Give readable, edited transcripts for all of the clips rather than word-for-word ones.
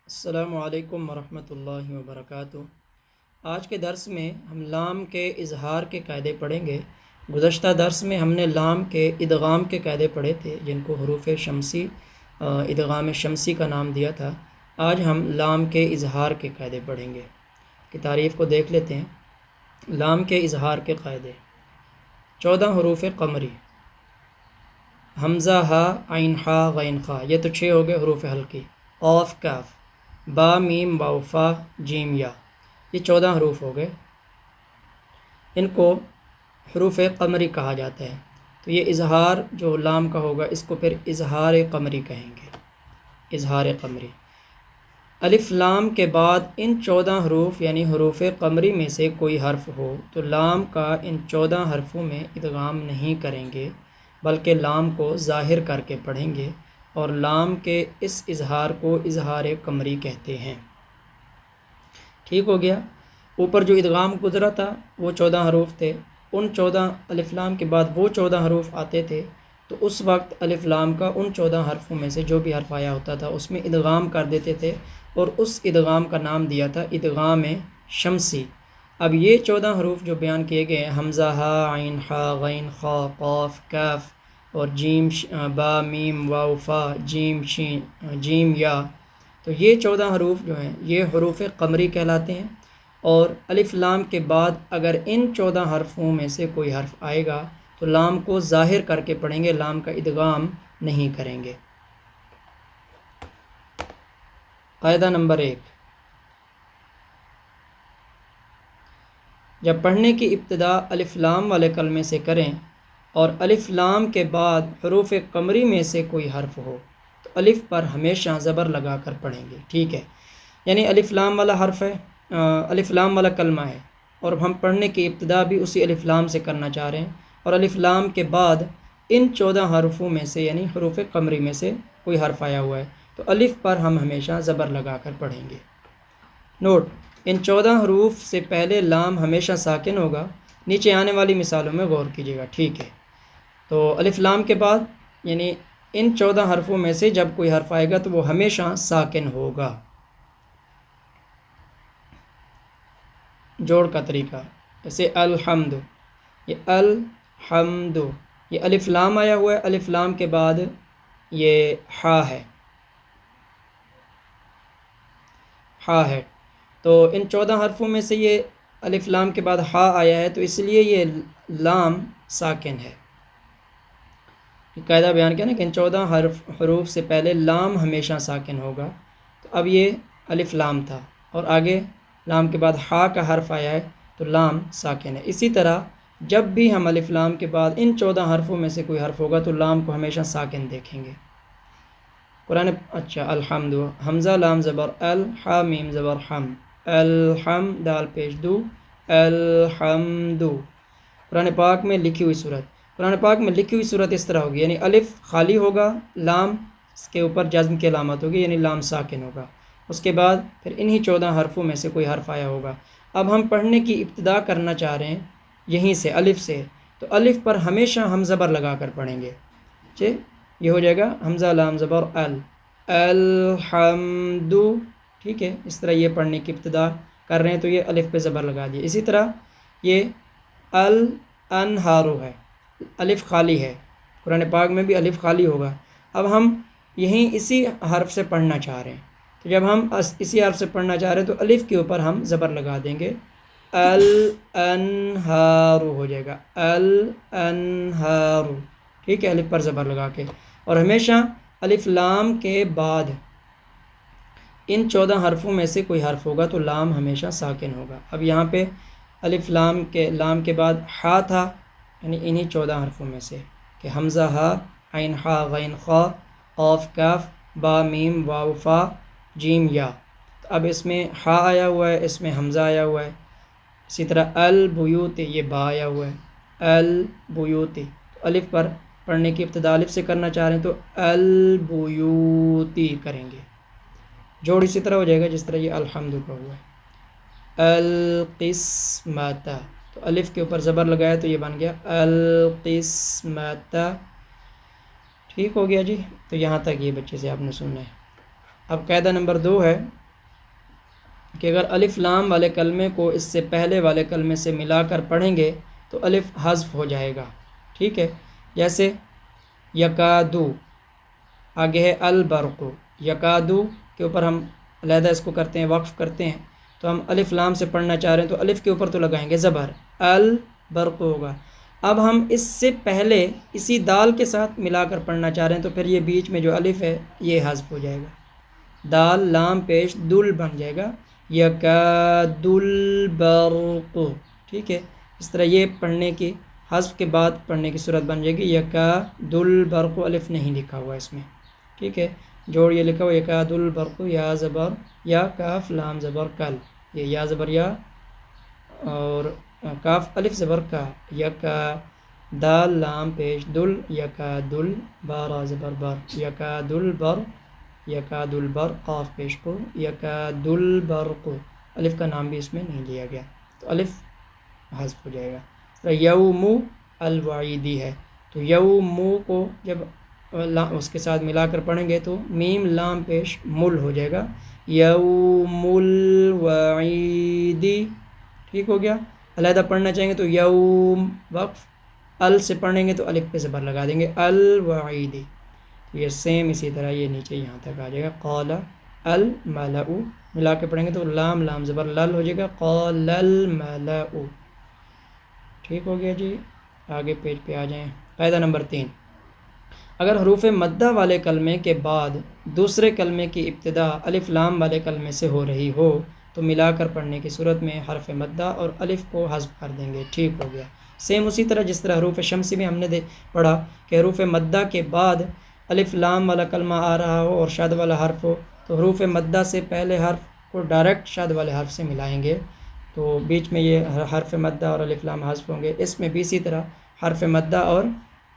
السلام علیکم ورحمۃ اللہ وبرکاتہ۔ آج کے درس میں ہم لام کے اظہار کے قاعدے پڑھیں گے۔ گزشتہ درس میں ہم نے لام کے ادغام کے قاعدے پڑھے تھے، جن کو حروف شمسی ادغام شمسی کا نام دیا تھا۔ آج ہم لام کے اظہار کے قاعدے پڑھیں گے۔ کی تعریف کو دیکھ لیتے ہیں۔ لام کے اظہار کے قاعدے: 14 حروف قمری: حمزہ، ہا، عین، خا، غین، خا، یہ تو 6 ہو گئے حروف حلقی۔ قاف، کاف، با، میم، واو، فا، جیم، یا، یہ 14 حروف ہو گئے۔ ان کو حروف قمری کہا جاتا ہے۔ تو یہ اظہار جو لام کا ہوگا اس کو پھر اظہار قمری کہیں گے۔ اظہار قمری: الف لام کے بعد ان 14 حروف یعنی حروف قمری میں سے کوئی حرف ہو تو لام کا ان 14 حرفوں میں ادغام نہیں کریں گے، بلکہ لام کو ظاہر کر کے پڑھیں گے، اور لام کے اس اظہار کو اظہار قمری کہتے ہیں۔ ٹھیک ہو گیا۔ اوپر جو ادغام گزرا تھا وہ 14 حروف تھے، ان 14 الف لام کے بعد وہ 14 حروف آتے تھے، تو اس وقت الف لام کا ان 14 حرفوں میں سے جو بھی حرف آیا ہوتا تھا اس میں ادغام کر دیتے تھے، اور اس ادغام کا نام دیا تھا ادغام شمسی۔ اب یہ 14 حروف جو بیان کیے گئے ہیں، حمزہ، ہا، عین، خا، غین، خا، قاف، کاف اور جیم، با، میم، واو، فا، جیم، شین، جیم، یا، تو یہ 14 حروف جو ہیں یہ حروف قمری کہلاتے ہیں۔ اور الف لام کے بعد اگر ان 14 حرفوں میں سے کوئی حرف آئے گا تو لام کو ظاہر کر کے پڑھیں گے، لام کا ادغام نہیں کریں گے۔ قاعدہ نمبر 1: جب پڑھنے کی ابتدا الف لام والے کلمے سے کریں اور الف لام کے بعد حروف قمری میں سے کوئی حرف ہو تو الف پر ہمیشہ زبر لگا کر پڑھیں گے۔ ٹھیک ہے، یعنی الف لام والا حرف ہے، الف لام والا کلمہ ہے، اور ہم پڑھنے کی ابتدا بھی اسی الف لام سے کرنا چاہ رہے ہیں، اور الف لام کے بعد ان 14 حرفوں میں سے یعنی حروف قمری میں سے کوئی حرف آیا ہوا ہے تو الف پر ہم ہمیشہ زبر لگا کر پڑھیں گے۔ نوٹ: ان 14 حروف سے پہلے لام ہمیشہ ساکن ہوگا۔ نیچے آنے والی مثالوں میں غور کیجیے گا۔ ٹھیک ہے، تو الف لام کے بعد یعنی ان 14 حرفوں میں سے جب کوئی حرف آئے گا تو وہ ہمیشہ ساکن ہوگا۔ جوڑ کا طریقہ: جیسے الحمد، یہ الحمد، یہ الف لام آیا ہوا ہے، الف لام کے بعد یہ ہا ہے، ہا ہے، تو ان 14 حرفوں میں سے یہ الف لام کے بعد ہا آیا ہے تو اس لیے یہ لام ساکن ہے۔ یہ قاعدہ بیان کیا نا کہ ان 14 حروف سے پہلے لام ہمیشہ ساکن ہوگا۔ تو اب یہ الف لام تھا اور آگے لام کے بعد ہا کا حرف آیا ہے تو لام ساکن ہے۔ اسی طرح جب بھی ہم الف لام کے بعد ان 14 حرفوں میں سے کوئی حرف ہوگا تو لام کو ہمیشہ ساکن دیکھیں گے۔ قرآن الحمد، حمزہ لام زبر ال، ہا میم زبر ہم، الحم دال پیش دو، الحمد۔ قرآن پاک میں لکھی ہوئی صورت، قرآن پاک میں لکھی ہوئی صورت اس طرح ہوگی، یعنی الف خالی ہوگا، لام اس کے اوپر جزم کی علامت ہوگی یعنی لام ساکن ہوگا، اس کے بعد پھر انہی 14 حرفوں میں سے کوئی حرف آیا ہوگا۔ اب ہم پڑھنے کی ابتدا کرنا چاہ رہے ہیں یہیں سے الف سے، تو الف پر ہمیشہ ہم زبر لگا کر پڑھیں گے۔ یہ ہو جائے گا حمزہ لام زبر ال، الحمد۔ ٹھیک ہے، اس طرح یہ پڑھنے کی ابتدا کر رہے ہیں تو یہ الف پہ زبر لگا دیے۔ اسی طرح یہ الانہارو ہے، الف خالی ہے، قرآن پاک میں بھی الف خالی ہوگا۔ اب ہم یہیں اسی حرف سے پڑھنا چاہ رہے ہیں، تو جب ہم اسی حرف سے پڑھنا چاہ رہے ہیں تو الف کے اوپر ہم زبر لگا دیں گے، الانہارو ہو جائے گا، الانہارو۔ ٹھیک ہے، الف پر زبر لگا کے، اور ہمیشہ الف لام کے بعد ان 14 حرفوں میں سے کوئی حرف ہوگا تو لام ہمیشہ ساکن ہوگا۔ اب یہاں پہ الف لام کے بعد ہا تھا، یعنی انہی 14 حرفوں میں سے کہ حمزہ، ہا، عین، خا، غین، خا، قاف، کاف، با، میم، واو، فا، جیم، یا۔ اب اس میں ہا آیا ہوا ہے، اس میں حمزہ آیا ہوا ہے۔ اسی طرح البیوت، یہ با آیا ہوا ہے، البیوت، تو الف پر پڑھنے کی ابتدا الف سے کرنا چاہ رہے ہیں تو البیوتی کریں گے۔ جوڑ اسی طرح ہو جائے گا جس طرح یہ الحمد کا ہوا ہے، القسمت، تو الف کے اوپر زبر لگایا تو یہ بن گیا القسمت۔ ٹھیک ہو گیا جی، تو یہاں تک یہ بچے سے آپ نے سننا ہے۔ اب قاعدہ نمبر 2 ہے کہ اگر الف لام والے کلمے کو اس سے پہلے والے کلمے سے ملا کر پڑھیں گے تو الف حذف ہو جائے گا، ٹھیک ہے؟ جیسے یکادو، آگے ہے البرق، یکادو کے اوپر ہم علیحدہ اس کو کرتے ہیں، وقف کرتے ہیں، تو ہم الف لام سے پڑھنا چاہ رہے ہیں تو الف کے اوپر تو لگائیں گے زبر، البرق ہوگا۔ اب ہم اس سے پہلے اسی دال کے ساتھ ملا کر پڑھنا چاہ رہے ہیں تو پھر یہ بیچ میں جو الف ہے یہ حذف ہو جائے گا، دال لام پیش دل بن جائے گا، یکاد البرق، ٹھیک ہے؟ اس طرح یہ پڑھنے کی حذف کے بعد پڑھنے کی صورت بن جائے گی، یکاد البرق، الف نہیں لکھا ہوا اس میں، ٹھیک ہے؟ جوڑ یہ لکھا ہوا یکاد البرق، یا زبر یا، کاف لام زبر کل، یہ یا زبر یا اور کاف الف زبر کا، یکا، دال لام پیش دل، یکاد البر زبر بر، یکاد البر، یکاد البر، قاف پیش کو، یکاد البرق، الف کا نام بھی اس میں نہیں لیا گیا تو الف حذف ہو جائے گا۔ یوم الوعیدی ہے تو یوم کو جب اس کے ساتھ ملا کر پڑھیں گے تو میم لام پیش مل ہو جائے گا، یوم الوعیدی، ٹھیک ہو گیا؟ علیحدہ پڑھنا چاہیں گے تو یوم وقف، ال سے پڑھیں گے تو الف پہ زبر لگا دیں گے، الوعیدی، تو یہ سیم اسی طرح یہ نیچے یہاں تک آ جائے گا، قال الملأ، ملا کے پڑھیں گے تو لام لام زبر لل ہو جائے گا، قال الملأ، ٹھیک ہو گیا جی؟ آگے پیج پہ آ جائیں۔ قاعدہ نمبر 3، اگر حروف مدہ والے کلمے کے بعد دوسرے کلمے کی ابتدا الف لام والے کلمے سے ہو رہی ہو تو ملا کر پڑھنے کی صورت میں حرف مدہ اور الف کو حذف کر دیں گے، ٹھیک ہو گیا؟ سیم اسی طرح جس طرح حروف شمسی میں ہم نے پڑھا کہ حروف مدہ کے بعد الف لام والا کلمہ آ رہا ہو اور شاد والا حرف ہو تو حروف مدہ سے پہلے حرف کو ڈائریکٹ شاد والے حرف سے ملائیں گے تو بیچ میں یہ حرف مدہ اور الف لام حذف ہوں گے، اس میں بھی اسی طرح حرف مدہ اور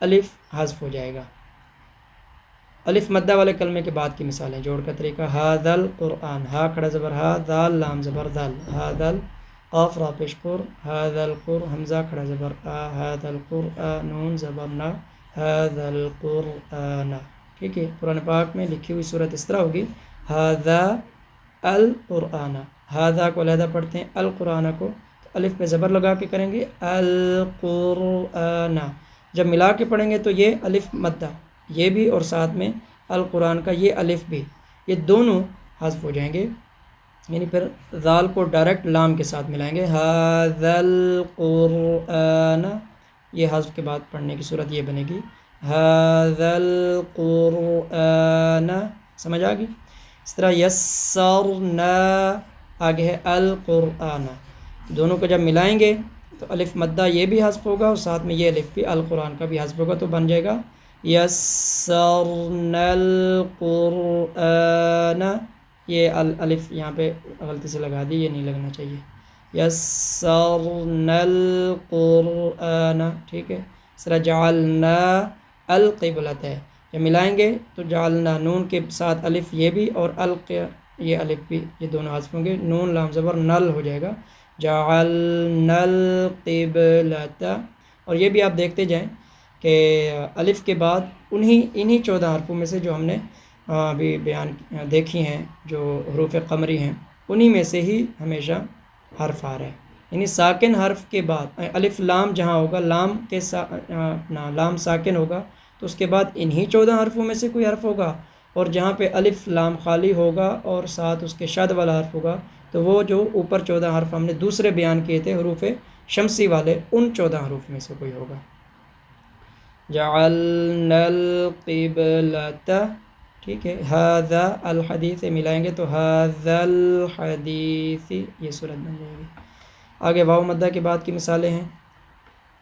الف حذف ہو جائے گا۔ الف مدہ والے کلمے کے بعد کی مثالیں، جوڑ کا طریقہ، ھذا القرآن، ہا کھڑا زبر ہا، دال لام زبر دال، ھذا، قاف را پیش پر، ھذا القر، حمزہ کھڑا زبر آ، ھذا القرآن، نون زبر نا، ھذا القرآن، ٹھیک ہے؟ قرآن پاک میں لکھی ہوئی صورت اس طرح ہوگی، ھذا القرآن، ھذا کو علیحدہ پڑھتے ہیں، القرآن کو تو الف پہ زبر لگا کے کریں گے، القرآن، جب ملا کے پڑھیں گے تو یہ الف مدہ یہ بھی اور ساتھ میں القرآن کا یہ الف بھی، یہ دونوں حذف ہو جائیں گے، یعنی پھر ذال کو ڈائریکٹ لام کے ساتھ ملائیں گے، ھذا القرآن، یہ حذف کے بعد پڑھنے کی صورت یہ بنے گی، ھذا القرآن، سمجھ آ گئی؟ اس طرح یسرنا، آگے ہے القرآن، دونوں کو جب ملائیں گے تو الف مدہ یہ بھی حذف ہوگا اور ساتھ میں یہ الف بھی القرآن کا بھی حذف ہوگا تو بن جائے گا یسرنا القرآن، یہ الف یہاں پہ غلطی سے لگا دی، یہ نہیں لگنا چاہیے، یسرنا القرآن، ٹھیک ہے؟ اس طرح جعلنا القبلۃ ہے، جب ملائیں گے تو جعلنا نون کے ساتھ الف یہ بھی اور یہ الف بھی، یہ دونوں حذف ہوں گے، نون لام زبر نل ہو جائے گا، جعلنا القبلۃ، اور یہ بھی آپ دیکھتے جائیں کہ الف کے بعد انہی 14 حرفوں میں سے جو ہم نے ابھی بیان دیکھی ہیں جو حروف قمری ہیں انہی میں سے ہی ہمیشہ حرف آ رہا ہے، یعنی ساکن حرف کے بعد الف لام جہاں ہوگا لام کے اپنا لام ساکن ہوگا تو اس کے بعد انہی 14 حرفوں میں سے کوئی حرف ہوگا، اور جہاں پہ الف لام خالی ہوگا اور ساتھ اس کے شد والا حرف ہوگا تو وہ جو اوپر 14 حرف ہم نے دوسرے بیان کیے تھے حروف شمسی والے ان 14 حروف میں سے کوئی ہوگا۔ جعلنا القبلۃ، ٹھیک ہے؟ ھذا الحدیث ملائیں گے تو ھذا الحدیث، یہ صورت بن جائے گی۔ آگے واو مدہ کے بعد کی مثالیں ہیں،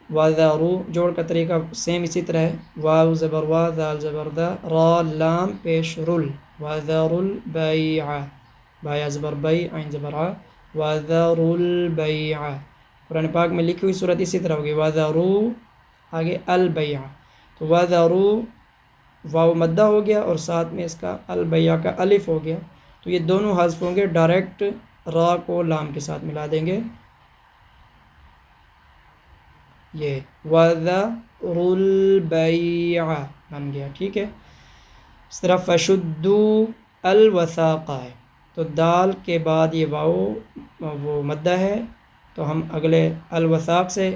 وَذَرُوا، جوڑ کا طریقہ سیم اسی طرح ہے، واو زبر وا، ذال زبر دا، را لام پیش رل، وَذَرُوا الْبَيْعَ، بایا زبر بئی، عین زبر ع، وَذَرُوا الْبَيْعَ، قرآن پاک میں لکھی ہوئی صورت اسی طرح ہوگی، وَذَرُوا، آگے البیع، تو وَذَرُوا واو مدہ ہو گیا اور ساتھ میں اس کا البیع کا الف ہو گیا تو یہ دونوں حذف ہوں گے، ڈائریکٹ را کو لام کے ساتھ ملا دیں گے، یہ وَذَرُوا الْبَيْعَ بن گیا، ٹھیک ہے؟ اس طرح فَشُدُّوا، الوثاقہ ہے، تو دال کے بعد یہ واو وہ مدہ ہے، تو ہم اگلے الوثاق سے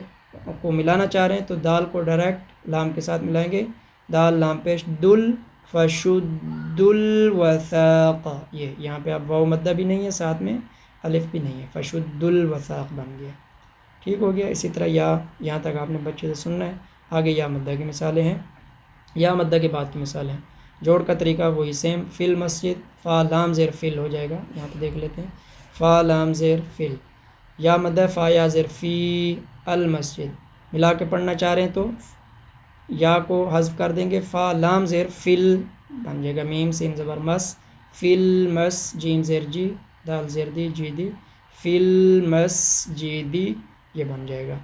کو ملانا چاہ رہے ہیں تو دال کو ڈائریکٹ لام کے ساتھ ملائیں گے، دال لام پیش دل، فشد الوثاق، یہ یہاں پہ اب واو مدہ بھی نہیں ہے، ساتھ میں الف بھی نہیں ہے، فشد الوثاق بن گیا، ٹھیک ہو گیا۔ اسی طرح یا یہاں تک آپ نے بچے سے سننا ہے، آگے یا مدہ کی مثالیں ہیں، یا مدہ کے بعد کی مثالیں، جوڑ کا طریقہ وہی سیم، فی المسجد، فا لام زیر فل ہو جائے گا، یہاں پہ دیکھ لیتے ہیں، فا لام زیر فل، یا مدہ فا یا زیر فی المسجد، ملا کے پڑھنا چاہ رہے ہیں تو یا کو حذف کر دیں گے، فا لام زیر فل بن جائے گا، میم سین زبر مس، فل مس، جیم زیر جی، دال زیر دی، جی دی، فل مس جی دی، یہ بن جائے گا۔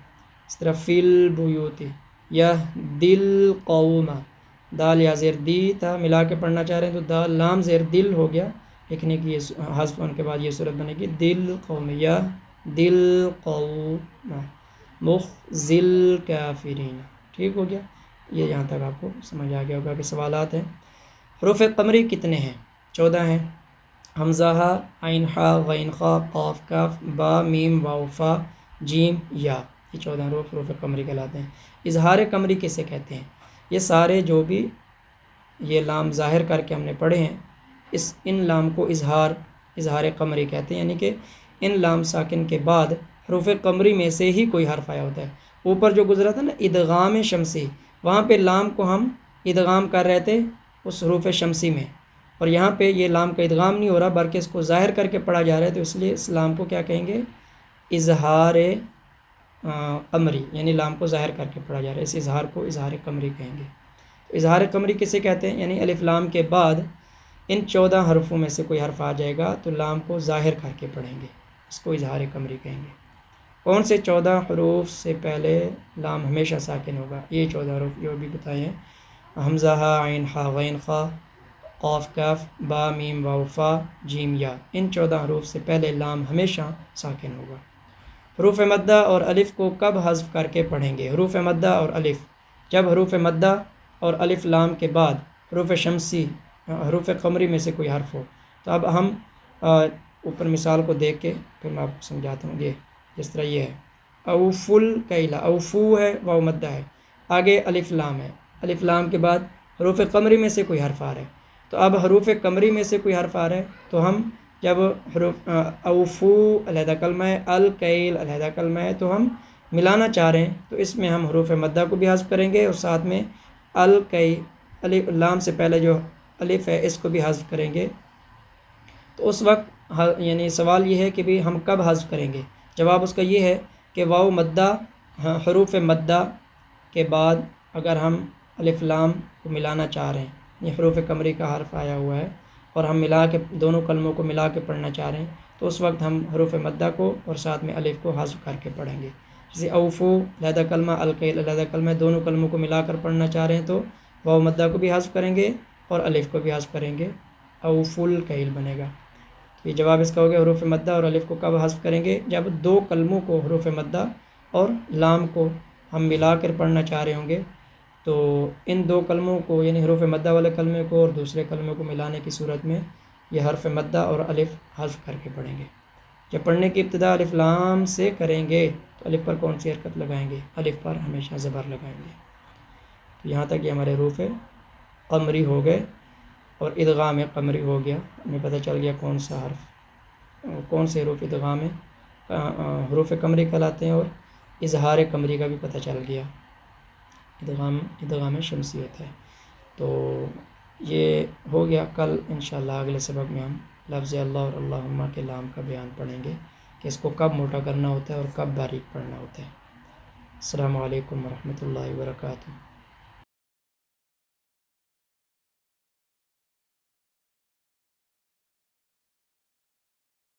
اس طرح فل بیوتی، یا دل قوما، دال یا زیر دی تھا، ملا کے پڑھنا چاہ رہے ہیں تو دال لام زیر دل ہو گیا، لکھنے کی یہ حذف ہونے کے بعد یہ صورت بنے گی دل قوم، یا دل قوم، مخزل کافرین، ٹھیک ہو گیا۔ یہ یہاں تک آپ کو سمجھ آ گیا ہوگا کہ سوالات ہیں۔ حروف قمری کتنے ہیں؟ 14 ہیں، حمزہ ہا، عین ہا، غین خا، قاف کاف، با میم واو فا جیم یا، یہ 14 حروف قمری کہلاتے ہیں۔ اظہار قمری کسے کہتے ہیں؟ یہ سارے جو بھی یہ لام ظاہر کر کے ہم نے پڑھے ہیں، ان لام کو اظہار قمری کہتے ہیں، یعنی کہ ان لام ساکن کے بعد حروف قمری میں سے ہی کوئی حرف آیا ہوتا ہے۔ اوپر جو گزرا تھا نا ادغام شمسی، وہاں پہ لام کو ہم ادغام کر رہے تھے اس حروف شمسی میں، اور یہاں پہ یہ لام کا ادغام نہیں ہو رہا بلکہ اس کو ظاہر کر کے پڑھا جا رہا ہے، تو اس لیے اس لام کو کیا کہیں گے؟ اظہار قمری، یعنی لام کو ظاہر کر کے پڑھا جا رہا ہے، اس اظہار کو اظہار قمری کہیں گے۔ تو اظہار قمری کسے کہتے ہیں؟ یعنی الف لام کے بعد ان 14 حرفوں میں سے کوئی حرف آ جائے گا تو لام کو ظاہر کر کے پڑھیں گے، اس کو اظہار قمری کہیں گے۔ کون سے 14 حروف سے پہلے لام ہمیشہ ساکن ہوگا؟ یہ 14 حروف جو بھی بتائے ہیں، حمزہ ہا، عین ہا، غین خا، قاف کاف، با میم واو فا جیم یا، ان 14 حروف سے پہلے لام ہمیشہ ساکن ہوگا۔ حروف مدہ اور الف کو کب حذف کر کے پڑھیں گے؟ حروف مدہ اور الف، جب حروف مدہ اور الف لام کے بعد حروف شمسی حروف قمری میں سے کوئی حرف ہو، تو اب ہم اوپر مثال کو دیکھ کے پھر میں آپ کو سمجھاتا ہوں۔ یہ جس طرح یہ ہے، اوفل کیلا، اوفو ہے، واو مدہ ہے، آگے الف لام ہے، الف لام کے بعد حروف قمری میں سے کوئی حرف آ رہا ہے، تو اب حروف قمری میں سے کوئی حرف آ رہا ہے تو ہم جب حروف اوفو علیحدہ کلمہ ہے، الکیل علیحدہ کلمہ ہے، تو ہم ملانا چاہ رہے ہیں تو اس میں ہم حروف مدہ کو بھی حذف کریں گے، اور ساتھ میں الکی الف لام سے پہلے جو الف ہے اس کو بھی حذف کریں گے۔ تو اس وقت یعنی سوال یہ ہے کہ بھی ہم کب حذف کریں گے؟ جواب اس کا یہ ہے کہ واو مدہ حروف مدہ کے بعد اگر ہم الف لام کو ملانا چاہ رہے ہیں، یہ حروف قمری کا حرف آیا ہوا ہے اور ہم ملا کے دونوں کلموں کو ملا کے پڑھنا چاہ رہے ہیں، تو اس وقت ہم حروف مدہ کو اور ساتھ میں الف کو حذف کر کے پڑھیں گے۔ جیسے اوفو علیحدہ کلمہ، الکیل علیحدہ کلمہ، دونوں کلموں کو ملا کر پڑھنا چاہ رہے ہیں تو واو مدہ کو بھی حذف کریں گے اور الف کو بھی حذف کریں گے، اوفل کیل بنے گا۔ یہ جواب اس کا ہو گیا، حروف مدہ اور الف کو کب حذف کریں گے؟ جب دو کلموں کو حروف مدہ اور لام کو ہم ملا کر پڑھنا چاہ رہے ہوں گے، تو ان دو کلموں کو یعنی حروف مدہ والے کلمے کو اور دوسرے کلمے کو ملانے کی صورت میں یہ حرف مدہ اور الف حذف کر کے پڑھیں گے۔ جب پڑھنے کی ابتدا الف لام سے کریں گے تو الف پر کون سی حرکت لگائیں گے؟ الف پر ہمیشہ زبر لگائیں گے۔ تو یہاں تک یہ ہمارے حروف قمری ہو گئے اور ادغام قمری ہو گیا، ہمیں پتہ چل گیا کون سا حرف کون سے حروف ادغام حروف قمری کہلاتے ہیں، اور اظہار قمری کا بھی پتہ چل گیا، ادغام شمسی ہوتا ہے۔ تو یہ ہو گیا، کل انشاءاللہ اگلے سبق میں ہم لفظ اللہ اور اللہم کے لام کا بیان پڑھیں گے کہ اس کو کب موٹا کرنا ہوتا ہے اور کب باریک پڑھنا ہوتا ہے۔ السلام علیکم ورحمۃ اللہ وبرکاتہ۔